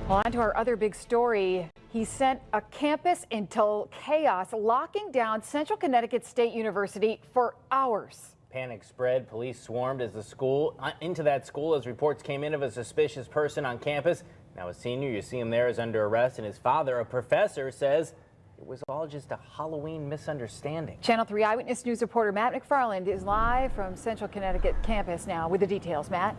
Well, on to our other big story. He sent a campus into chaos, locking down Central Connecticut State University for hours. Panic spread. Police swarmed into that school as reports came in of a suspicious person on campus. Now a senior, you see him there, is under arrest, and his father, a professor, says it was all just a Halloween misunderstanding. Channel 3 Eyewitness News reporter Matt McFarland is live from Central Connecticut campus now with the details. Matt.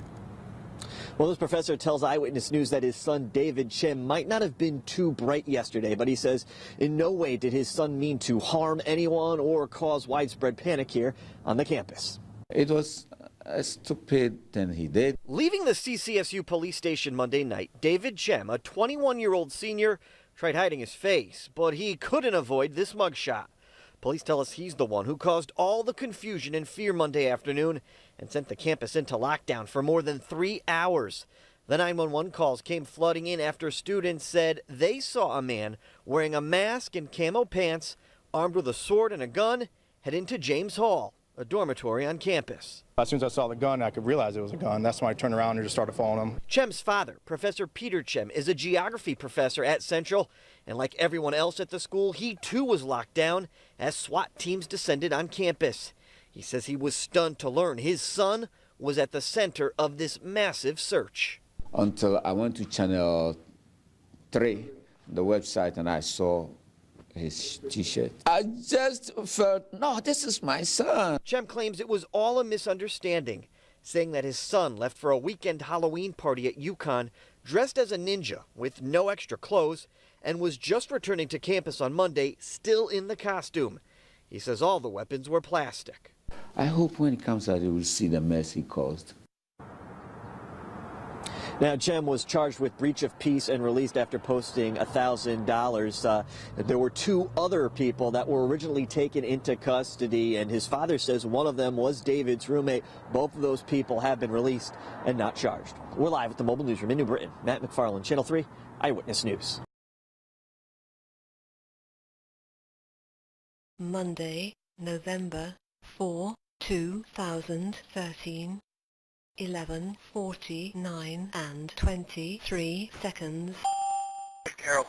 Well, this professor tells Eyewitness News that his son David Chim might not have been too bright yesterday, but he says in no way did his son mean to harm anyone or cause widespread panic here on the campus. It was a stupid thing he did. Leaving the CCSU police station Monday night, David Chim, a 21-year-old senior, tried hiding his face, but he couldn't avoid this mugshot. Police tell us he's the one who caused all the confusion and fear Monday afternoon and sent the campus into lockdown for more than 3 hours. The 911 calls came flooding in after students said they saw a man wearing a mask and camo pants, armed with a sword and a gun, head into James Hall, a dormitory on campus. As soon as I saw the gun, I could realize it was a gun. That's when I turned around and just started following him. Chim's father, Professor Peter Chim, is a geography professor at Central, and like everyone else at the school, he too was locked down as SWAT teams descended on campus. He says he was stunned to learn his son was at the center of this massive search. Until I went to Channel 3, the website, and I saw his T-shirt. I just felt, no, this is my son. Chim claims it was all a misunderstanding, saying that his son left for a weekend Halloween party at UConn dressed as a ninja with no extra clothes and was just returning to campus on Monday still in the costume. He says all the weapons were plastic. I hope when he comes out, he will see the mess he caused. Now, Chim was charged with breach of peace and released after posting $1,000. There were 2 other people that were originally taken into custody, and his father says one of them was David's roommate. Both of those people have been released and not charged. We're live at the mobile newsroom in New Britain. Matt McFarland, Channel 3 Eyewitness News. Monday, November 4, 2013. 11:49 and 23 seconds. Carol.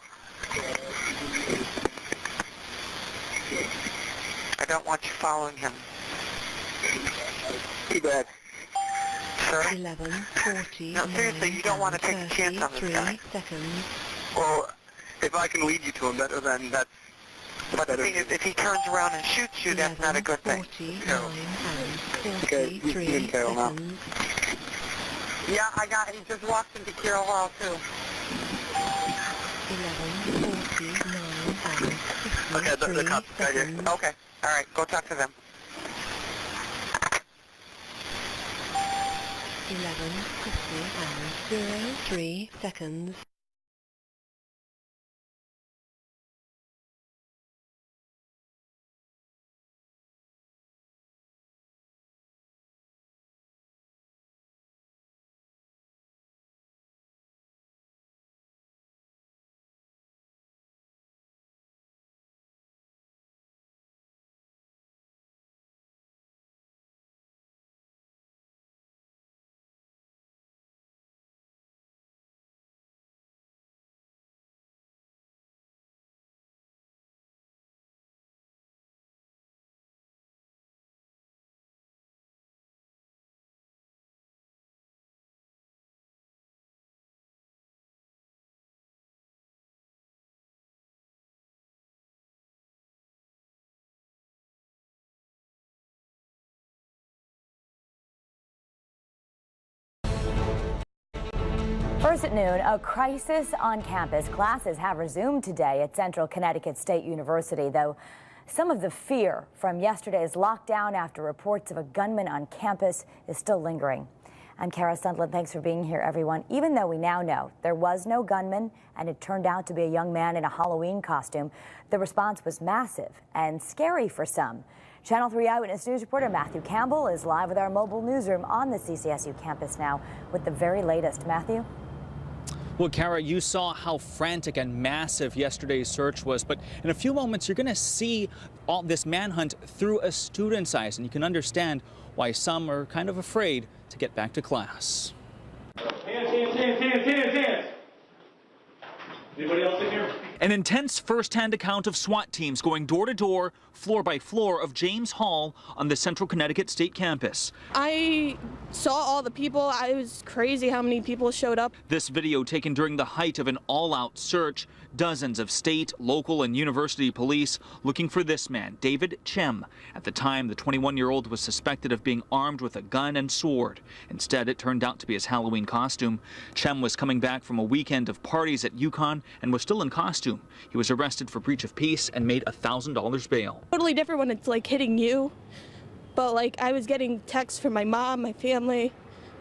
I don't want you following him. Too bad. Sir? 11:49. No, seriously, you don't want to take a chance on this guy. Seconds. Well, if I can lead you to him better, then that's... But the thing is, if he turns around and shoots you, that's not a good thing. 49 and 43 Okay, you can Carol now. seconds. Yeah, I got it. He just walked into Carroll Hall, too. 11:49 and 53 Okay, the cops got here. seconds. Okay, all right, go talk to them. 11:50 and 03 seconds. First at noon, a crisis on campus. Classes have resumed today at Central Connecticut State University, though some of the fear from yesterday's lockdown after reports of a gunman on campus is still lingering. I'm Kara Sundlin. Thanks for being here, everyone. Even though we now know there was no gunman and it turned out to be a young man in a Halloween costume, the response was massive and scary for some. Channel 3 Eyewitness News reporter Matthew Campbell is live with our mobile newsroom on the CCSU campus now with the very latest. Matthew? Well, Kara, you saw how frantic and massive yesterday's search was, but in a few moments you're going to see all this manhunt through a student's eyes, and you can understand why some are kind of afraid to get back to class. Hands. Anybody else in here? An intense first-hand account of SWAT teams going door to door, floor by floor of James Hall on the Central Connecticut State campus. I saw all the people. It was crazy how many people showed up. This video taken during the height of an all-out search. Dozens of state, local, and university police looking for this man, David Chem. At the time, the 21-year-old was suspected of being armed with a gun and sword. Instead, it turned out to be his Halloween costume. Chem was coming back from a weekend of parties at UConn and was still in costume. He was arrested for breach of peace and made $1,000 bail. Totally different when it's like hitting you. But like I was getting texts from my mom, my family.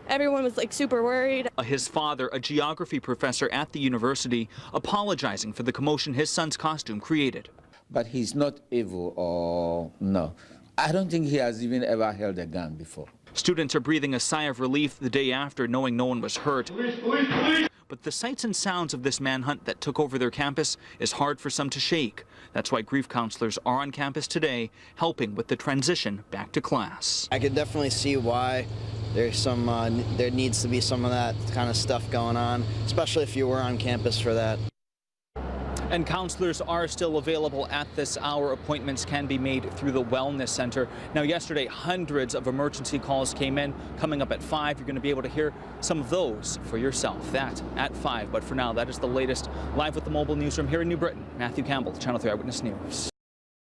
Everyone was like super worried. His father, a geography professor at the university, apologizing for the commotion his son's costume created. But he's not evil or no. I don't think he has even ever held a gun before. Students are breathing a sigh of relief the day after, knowing no one was hurt. Police, police, police! But the sights and sounds of this manhunt that took over their campus is hard for some to shake. That's why grief counselors are on campus today, helping with the transition back to class. I could definitely see why there's some, there needs to be some of that kind of stuff going on, especially if you were on campus for that. And counselors are still available at this hour. Appointments can be made through the Wellness Center. Now, yesterday, hundreds of emergency calls came in. Coming up at 5, you're going to be able to hear some of those for yourself. That at 5. But for now, that is the latest. Live with the mobile newsroom here in New Britain. Matthew Campbell, Channel 3 Eyewitness News.